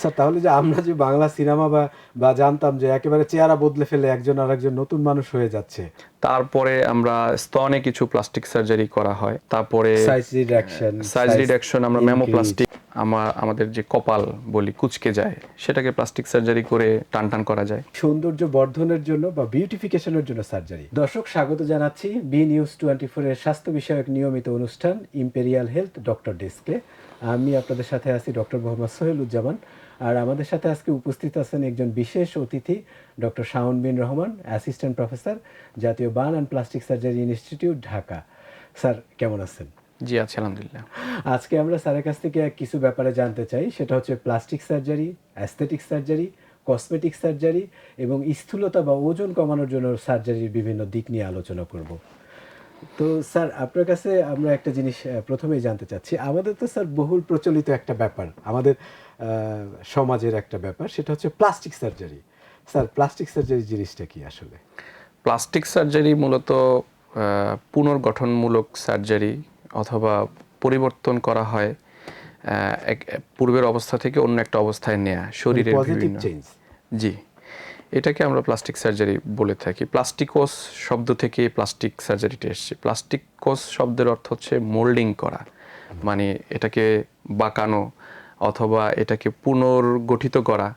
Sir তাহলে যে আমরা যে বাংলা সিনেমা বা জানতাম যে একেবারে চেহারা বদলে ফেলে একজন আরেকজন নতুন মানুষ হয়ে যাচ্ছে। তারপরে আমরা স্তনে কিছু প্লাস্টিক সার্জারি করা হয়, তারপরে size reduction, size size reduction, আমরা ইনক্রিজ। মেমোপ্লাস্টিক, আমাদের যে কপাল বলি কুঁচকে যায় সেটাকে প্লাস্টিক সার্জারি করে টান টান করা যায়। সৌন্দর্য বর্ধনের জন্য বা বিউটিফিকেশনের জন্য সার্জারি। দর্শক স্বাগত জানাচ্ছি বি নিউজ 24 এর স্বাস্থ্য বিষয়ক নিয়মিত অনুষ্ঠান ইম্পেরিয়াল হেলথ ডক্টর ডেস্কে। আমি আপনাদের সাথে আছি ডক্টর মোহাম্মদ সোহেলুজ্জামান। আর আমাদের সাথে আজকে উপস্থিত আছেন একজন বিশেষ অতিথি, ডক্টর শাওন বিন রহমান, অ্যাসিস্ট্যান্ট প্রফেসর, জাতীয় burn and plastic surgery institute, Dhaka. Sir কেমন আছেন? জি আছি আলহামদুলিল্লাহ। আজকে আমরা স্যারের কাছ থেকে কিছু ব্যাপারে জানতে চাই, সেটা হচ্ছে plastic surgery, aesthetic surgery, cosmetic surgery এবং স্থূলতা বা ওজন কমানোর জন্য সার্জারির বিভিন্ন দিক নিয়ে আলোচনা করব। তো স্যার আপনার কাছে আমরা একটা জিনিস প্রথমেই জানতে চাচ্ছি। আমাদের তো স্যার বহুল প্রচলিত একটা ব্যাপার, আমাদের সমাজের একটা ব্যাপার, সেটা হচ্ছে plastic surgery. Sir plastic surgery জিনিসটা কি আসলে? প্লাস্টিক সার্জারি মূলত পুনর্গঠনমূলক সার্জারি অথবা পরিবর্তন করা হয় পূর্বের অবস্থা থেকে অন্য একটা অবস্থায় নেয়া শরীরের পজিটিভ বিভিন্ন। চেঞ্জ। জি, এটাকে আমরা প্লাস্টিক সার্জারি বলে থাকি। প্লাস্টিকোস শব্দ থেকে প্লাস্টিক সার্জারিটা এসেছে। প্লাস্টিকোস শব্দের অর্থ হচ্ছে মোল্ডিং করা, মানে এটাকে বাঁকানো অথবা এটাকে পুনর্গঠিত করা,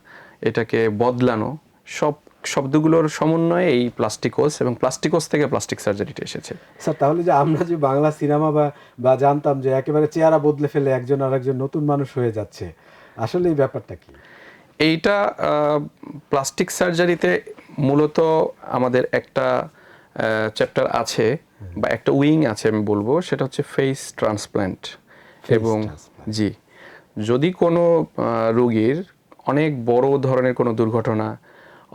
এটাকে বদলানো, সব শব্দগুলোর সমন্বয়ে এই প্লাস্টিকোস, এবং প্লাস্টিকোস থেকে প্লাস্টিক সার্জারিটা এসেছে। স্যার তাহলে যে আমরা যে বাংলা সিনেমা বা জানতাম যে একেবারে চেহারা বদলে ফেলে একজন আরেকজন নতুন মানুষ হয়ে যাচ্ছে, আসলে এই ব্যাপারটা কি? এইটা প্লাস্টিক সার্জারিতে মূলত আমাদের একটা চ্যাপ্টার আছে বা একটা উইং আছে আমি বলবো, সেটা হচ্ছে ফেস ট্রান্সপ্ল্যান্ট। এবং জি, যদি কোনো রোগীর অনেক বড় ধরনের কোনো দুর্ঘটনা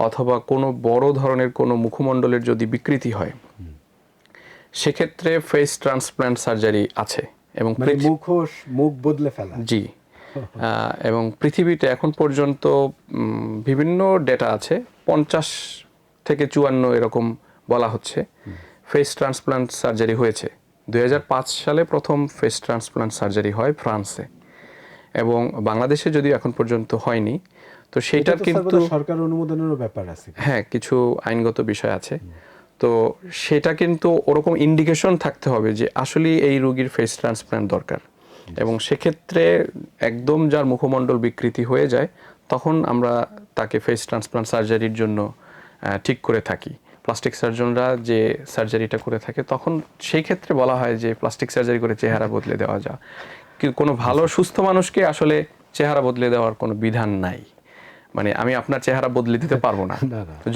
অথবা কোনো বড় ধরনের কোনো মুখমণ্ডলের যদি বিকৃতি হয়, সেক্ষেত্রে ফেস ট্রান্সপ্ল্যান্ট সার্জারি আছে। এবং মানে মুখ বদলে ফেলা। জি, এবং পৃথিবীতে এখন পর্যন্ত বিভিন্ন ডেটা আছে, 50 থেকে 54 এরকম বলা হচ্ছে ফেস ট্রান্সপ্লান্ট সার্জারি হয়েছে। 2005 সালে প্রথম ফেস ট্রান্সপ্লান্ট সার্জারি হয় ফ্রান্সে, এবং বাংলাদেশে যদিও এখন পর্যন্ত হয়নি। তো সেইটার কিন্তু সরকার অনুমোদনেরও ব্যাপার আছে। হ্যাঁ, কিছু আইনগত বিষয় আছে। তো সেটা কিন্তু ওরকম ইন্ডিকেশন থাকতে হবে যে আসলে এই রোগীর ফেস ট্রান্সপ্লান্ট দরকার, এবং সেক্ষেত্রে একদম যার মুখমণ্ডল বিকৃতি হয়ে যায় তখন আমরা তাকে ফেস ট্রান্সপ্লান্ট সার্জারির জন্য ঠিক করে থাকি। প্লাস্টিক সার্জনরা যে সার্জারিটা করে থাকে তখন সেই ক্ষেত্রে বলা হয় যে প্লাস্টিক সার্জারি করে চেহারা বদলে দেওয়া যায়। কিন্তু কোনো ভালো সুস্থ মানুষকে আসলে চেহারা বদলে দেওয়ার কোনো বিধান নাই। মানে আমি আপনার চেহারা বদলে দিতে পারবো না,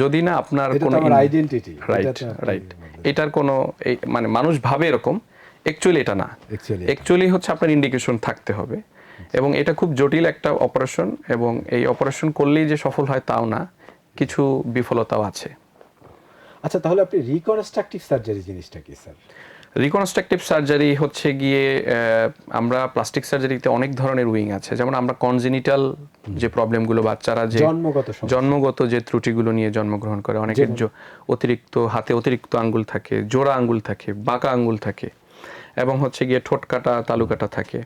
যদি না আপনার কোনো আইডেন্টিটি। রাইট, এটার কোনো মানে মানুষ ভাবে এরকম, অ্যাকচুয়ালি এটা না। অ্যাকচুয়ালি হচ্ছে আপনার ইন্ডিকেশন থাকতে হবে, এবং এটা খুব জটিল একটা অপারেশন, এবং এই অপারেশন করলেই যে সফল হয় তাও না, কিছু বিফলতাও আছে। আচ্ছা তাহলে আপনি রিকনস্ট্রাকটিভ সার্জারি জিনিসটা কি স্যার? রিকনস্ট্রাকটিভ সার্জারি হচ্ছে গিয়ে আমরা প্লাস্টিক সার্জারিতে অনেক ধরনের উইং আছে। যেমন আমরা কনজেনিটাল যে প্রবলেমগুলো, বাচ্চারা যে জন্মগত যে ত্রুটিগুলো নিয়ে জন্মগ্রহণ করে, অনেকের অতিরিক্ত হাতে অতিরিক্ত আঙ্গুল থাকে, জোড়া আঙ্গুল থাকে, বাঁকা আঙ্গুল থাকে, এবং হচ্ছে গিয়ে ঠোঁট কাটা, তালু কাটা থাকে।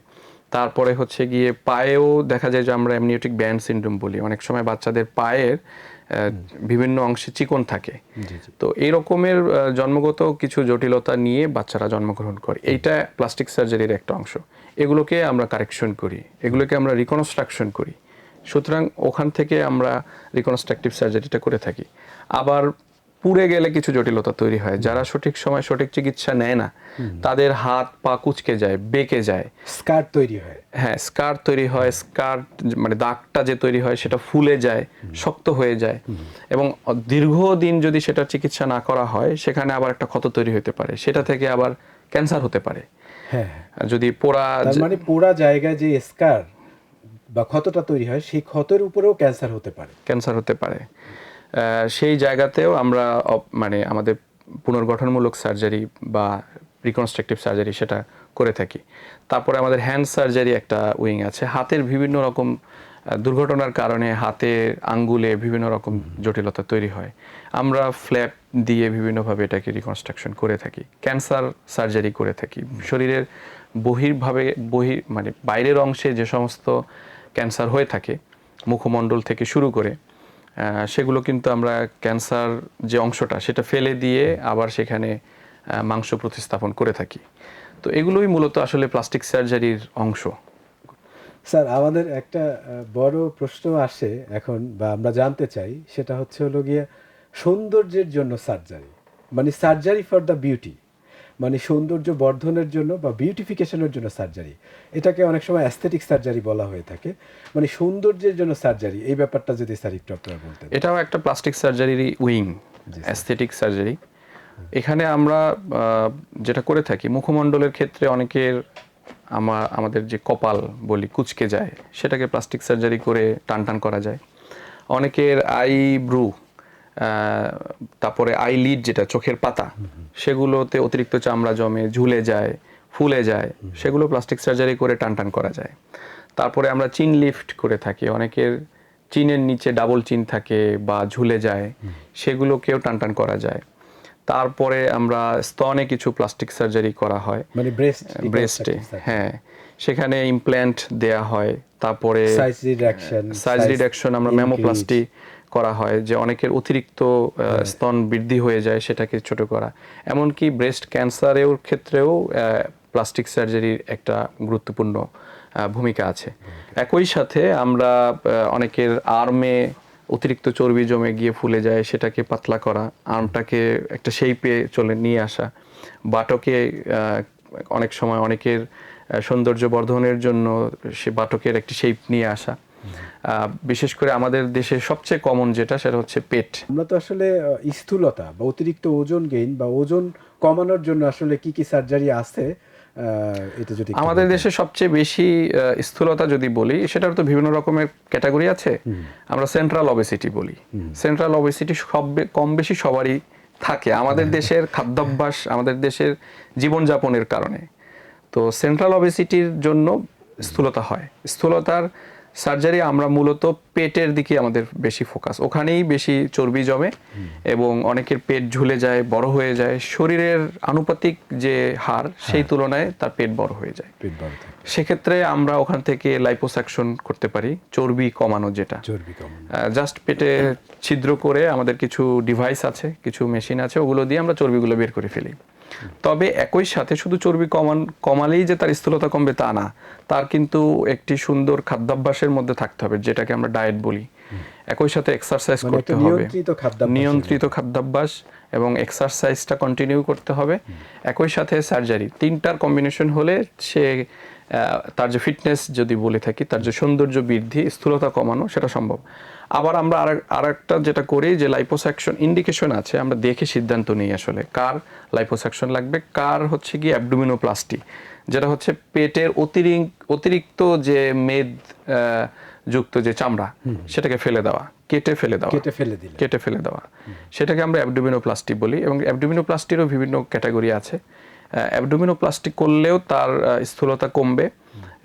তারপরে হচ্ছে গিয়ে পায়েও দেখা যায় যে আমরা অ্যামনিওটিক ব্যান্ড সিনড্রোম বলি, অনেক সময় বাচ্চাদের পায়ের বিভিন্ন অংশে চিকন থাকে। তো এই রকমের জন্মগত কিছু জটিলতা নিয়ে বাচ্চারা জন্মগ্রহণ করে, এইটা প্লাস্টিক সার্জারির একটা অংশ। এগুলোকে আমরা কারেকশন করি, এগুলোকে আমরা রিকনস্ট্রাকশন করি। সুতরাং ওখান থেকে আমরা রিকনস্ট্রাকটিভ সার্জারিটা করে থাকি। আবার পুড়ে গেলে কিছু জটিলতা তৈরি হয়, যারা সঠিক সময় সঠিক চিকিৎসা নেয় না তাদের হাত পা কুঁচকে যায়, বেঁকে যায়, স্কার তৈরি হয়। হ্যাঁ, স্কার তৈরি হয়। স্কার মানে দাগটা যে তৈরি হয় সেটা ফুলে যায়, শক্ত হয়ে যায়, এবং দীর্ঘদিন যদি সেটা চিকিৎসা না করা হয় সেখানে আবার একটা ক্ষত তৈরি হতে পারে, সেটা থেকে আবার ক্যান্সার হতে পারে। হ্যাঁ, যদি মানে পোড়া জায়গায় যে স্কার বা ক্ষতটা তৈরি হয় সেই ক্ষতের উপরেও ক্যান্সার হতে পারে। সেই জায়গাতেও আমরা মানে আমাদের পুনর্গঠনমূলক সার্জারি বা রিকনস্ট্রাকটিভ সার্জারি সেটা করে থাকি। তারপরে আমাদের হ্যান্ড সার্জারি একটা উইং আছে। হাতের বিভিন্ন রকম দুর্ঘটনার কারণে হাতের আঙ্গুলে বিভিন্ন রকম জটিলতা তৈরি হয়, আমরা ফ্ল্যাপ দিয়ে বিভিন্নভাবে এটাকে রিকনস্ট্রাকশন করে থাকি। ক্যান্সার সার্জারি করে থাকি, শরীরের মানে বাইরের অংশে যে সমস্ত ক্যান্সার হয়ে থাকে মুখমণ্ডল থেকে শুরু করে সেগুলো কিন্তু আমরা ক্যান্সার যে অংশটা সেটা ফেলে দিয়ে আবার সেখানে মাংস প্রতিস্থাপন করে থাকি। তো এগুলোই মূলত আসলে প্লাস্টিক সার্জারির অংশ। স্যার, আমাদের একটা বড় প্রশ্ন আসে এখন, বা আমরা জানতে চাই, সেটা হলো গিয়ে সৌন্দর্যের জন্য সার্জারি, মানে সার্জারি ফর দ্য বিউটি, মানে সৌন্দর্য বর্ধনের জন্য বা বিউটিফিকেশনের জন্য সার্জারি। এটাকে অনেক সময় অ্যাস্থেটিক সার্জারি বলা হয়ে থাকে। মানে সৌন্দর্যের জন্য সার্জারি, এই ব্যাপারটা যদি স্যার একটু আপনারা বলতেন। এটাও একটা প্লাস্টিক সার্জারির উইং, অ্যাস্থেটিক সার্জারি। এখানে আমরা যেটা করে থাকি, মুখমণ্ডলের ক্ষেত্রে অনেকের আমাদের যে কপাল বলি কুঁচকে যায়, সেটাকে প্লাস্টিক সার্জারি করে টান করা যায়। অনেকের আইব্রু, তারপরে আইলিড যেটা চোখের পাতা, সেগুলোতে অতিরিক্ত চামড়া জমে ঝুলে যায়, ফুলে যায়, সেগুলো প্লাস্টিক সার্জারি করে টান করা যায়। তারপরে আমরা চিন লিফট করে থাকি, অনেকের চিনের নিচে ডাবল চিন থাকে বা ঝুলে যায়, সেগুলোকেও টান করা যায়। তারপরে আমরা স্তনে কিছু প্লাস্টিক সার্জারি করা হয়, মানে ব্রেস্টে, হ্যাঁ, সেখানে ইমপ্ল্যান্ট দেয়া হয়। তারপরে সাইজ রিডাকশন, আমরা ম্যামোপ্লাস্টি করা হয়, যে অনেকের অতিরিক্ত স্তন বৃদ্ধি হয়ে যায়, সেটাকে ছোট করা। এমনকি ব্রেস্ট ক্যান্সারের ক্ষেত্রেও প্লাস্টিক সার্জারির একটা গুরুত্বপূর্ণ ভূমিকা আছে। একই সাথে আমরা অনেকের আর্মে অতিরিক্ত চর্বি জমে গিয়ে ফুলে যায়, সেটাকে পাতলা করা, আর্মটাকে একটা শেপে নিয়ে আসা, বাটকে অনেক সময় অনেকের সৌন্দর্য বর্ধনের জন্য সে বাটকের একটি শেপ নিয়ে আসা। বিশেষ করে আমাদের দেশে সবচেয়ে কমন যেটা, সেটা হচ্ছে পেট। আমরা তো আসলে স্থূলতা বা অতিরিক্ত ওজন গেইন বা ওজন কমানোর জন্য আসলে কি কি সার্জারি আছে, এটা যদি আমাদের দেশে সবচেয়ে বেশি স্থূলতা যদি বলি, সেটার তো বিভিন্ন রকমের ক্যাটাগরি আছে। আমরা সেন্ট্রাল ওবেসিটি বলি। সেন্ট্রাল ওবেসিটি কম বেশি সবারই থাকে আমাদের দেশের খাদ্যাভ্যাস, আমাদের দেশের জীবনযাপনের কারণে। তো সেন্ট্রাল ওবেসিটির জন্য স্থূলতা হয়। স্থূলতার সার্জারি আমরা মূলত পেটের দিকে আমাদের বেশি ফোকাস, ওখানেই বেশি চর্বি জমে এবং অনেকের পেট ঝুলে যায়, বড় হয়ে যায়। শরীরের আনুপাতিক যে হার, সেই তুলনায় তার পেট বড় হয়ে যায়। সেক্ষেত্রে আমরা ওখান থেকে লাইপোসাকশন করতে পারি, চর্বি কমানো, যেটা জাস্ট পেটে ছিদ্র করে আমাদের কিছু ডিভাইস আছে, কিছু মেশিন আছে, ওগুলো দিয়ে আমরা চর্বিগুলো বের করে ফেলি। তবে একই সাথে শুধু চর্বি কমালেই যে তার স্থূলতা কমবে তা না, তার কিন্তু একটি সুন্দর খাদ্যাভ্যাসের মধ্যে থাকতে হবে, যেটাকে আমরা ডায়েট বলি। একই সাথে এক্সারসাইজ করতে হবে, নিয়ন্ত্রিত খাদ্যাভ্যাস এবং এক্সারসাইজটা কন্টিনিউ করতে হবে। একই সাথে সার্জারি, তিনটার কম্বিনেশন হলে সে তার যে ফিটনেস যদি বলে থাকি, তার যে সৌন্দর্য বৃদ্ধি, স্থূলতা কমানো, সেটা সম্ভব। আবার আমরা আরেকটা যেটা করি, যে লাইপোসাকশন ইন্ডিকেশন আছে, আমরা দেখে সিদ্ধান্ত নিই আসলে কার লাইপোসাকশন লাগবে, কার হচ্ছে কি অ্যাবডোমিনোপ্লাস্টি, যেটা হচ্ছে পেটের অতিরিক্ত যে মেদ যুক্ত যে চামড়া, সেটাকে ফেলে দেওয়া, কেটে ফেলে দেওয়া, সেটাকে আমরা অ্যাবডোমিনোপ্লাস্টি বলি। এবং অ্যাবডোমিনোপ্লাস্টিরও বিভিন্ন ক্যাটাগরি আছে। অ্যাবডোমিনোপ্লাস্টি করলেও তার স্থূলতা কমবে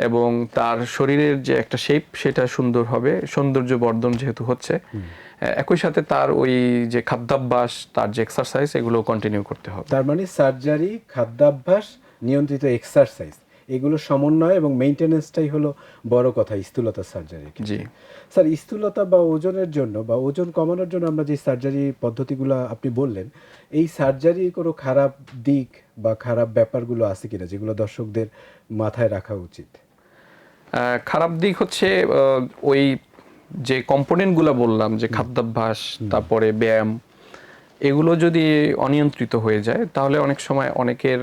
এবং তার শরীরের যে একটা শেপ, সেটা সুন্দর হবে, সৌন্দর্য বর্ধন যেহেতু হচ্ছে। একই সাথে তার ওই যে খাদ্যাভ্যাস, তার যে এক্সারসাইজ, এগুলো কন্টিনিউ করতে হবে। তার মানে সার্জারি, খাদ্যাভ্যাস, নিয়ন্ত্রিত এক্সারসাইজ, এগুলো সমন্বয় এবং মেইনটেনেন্সটাই হলো বড় কথা স্থূলতা সার্জারি। জি স্যার, স্থূলতা বা ওজনের জন্য বা ওজন কমানোর জন্য আমরা যে সার্জারি পদ্ধতিগুলো আপনি বললেন, এই সার্জারির কোনো খারাপ দিক বা খারাপ ব্যাপারগুলো আছে কিনা, যেগুলো দর্শকদের মাথায় রাখা উচিত? খারাপ দিক হচ্ছে ওই যে কম্পোনেন্টগুলো বললাম, যে খাদ্যাভ্যাস, তারপরে ব্যায়াম, এগুলো যদি অনিয়ন্ত্রিত হয়ে যায়, তাহলে অনেক সময় অনেকের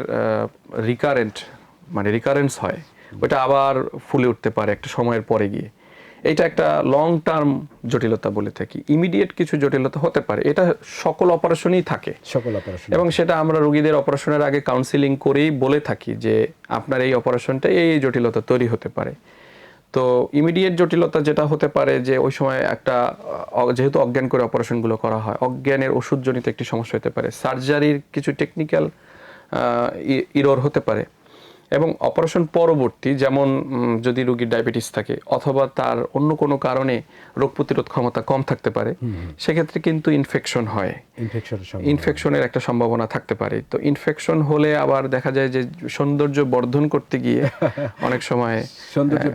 রিকারেন্স হয়, ওটা আবার ফুলে উঠতে পারে একটা সময়ের পরে গিয়ে। এটা একটা লং টার্ম জটিলতা বলে থাকি। ইমিডিয়েট কিছু জটিলতা হতে পারে, এটা সকল অপারেশনেই থাকে, এবং সেটা আমরা রোগীদের অপারেশনের আগে কাউন্সিলিং করেই বলে থাকি যে আপনার এই অপারেশনটা এই জটিলতা তৈরি হতে পারে। তো ইমিডিয়েট জটিলতা যেটা হতে পারে, যে ওই সময় একটা, যেহেতু অজ্ঞান করে অপারেশনগুলো করা হয়, অজ্ঞানের ওষুধজনিত একটি সমস্যা হতে পারে, সার্জারির কিছু টেকনিক্যাল ইরর হতে পারে, এবং অপারেশন পরবর্তী যেমন যদি রোগীর ডায়াবেটিস থাকে অথবা তার অন্য কোনো কারণে রোগ প্রতিরোধ ক্ষমতা কম থাকতে পারে, সেক্ষেত্রে কিন্তু ইনফেকশন হয়, ইনফেকশনের একটা সম্ভাবনা থাকতে পারে। তো ইনফেকশন হলে আবার দেখা যায় যে সৌন্দর্য বর্ধন করতে গিয়ে অনেক সময় সৌন্দর্য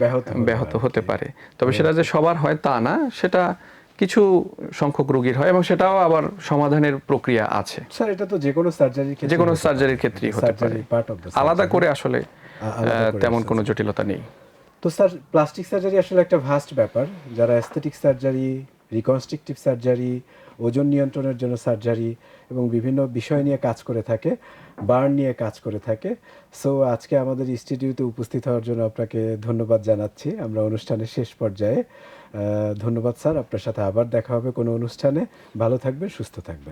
ব্যাহত হতে পারে। তবে সেটা যে সবার হয় তা না, সেটা কিছু সংখ্যক রোগীর হয় এবং সেটাও আবার সমাধানের প্রক্রিয়া আছে। স্যার এটা তো যে কোনো সার্জারির ক্ষেত্রে, যে কোনো সার্জারির ক্ষেত্রেই হতে পারে, আলাদা করে আসলে তেমন কোনো জটিলতা নেই। তো স্যার প্লাস্টিক সার্জারি আসলে একটা ভাস্ট ব্যাপার। যারা অ্যাস্থেটিক সার্জারি, রিকনস্ট্রাকটিভ সার্জারি, ওজন নিয়ন্ত্রণের জন্য সার্জারি এবং বিভিন্ন বিষয় নিয়ে কাজ করে থাকে, বার্ন নিয়ে কাজ করে থাকে। সো আজকে আমাদের স্টুডিওতে উপস্থিত হওয়ার জন্য আপনাকে ধন্যবাদ জানাচ্ছি আমরা অনুষ্ঠানের শেষ পর্যায়ে। ধন্যবাদ স্যার, আপনার সাথে আবার দেখা হবে কোনো অনুষ্ঠানে। ভালো থাকবেন, সুস্থ থাকবেন।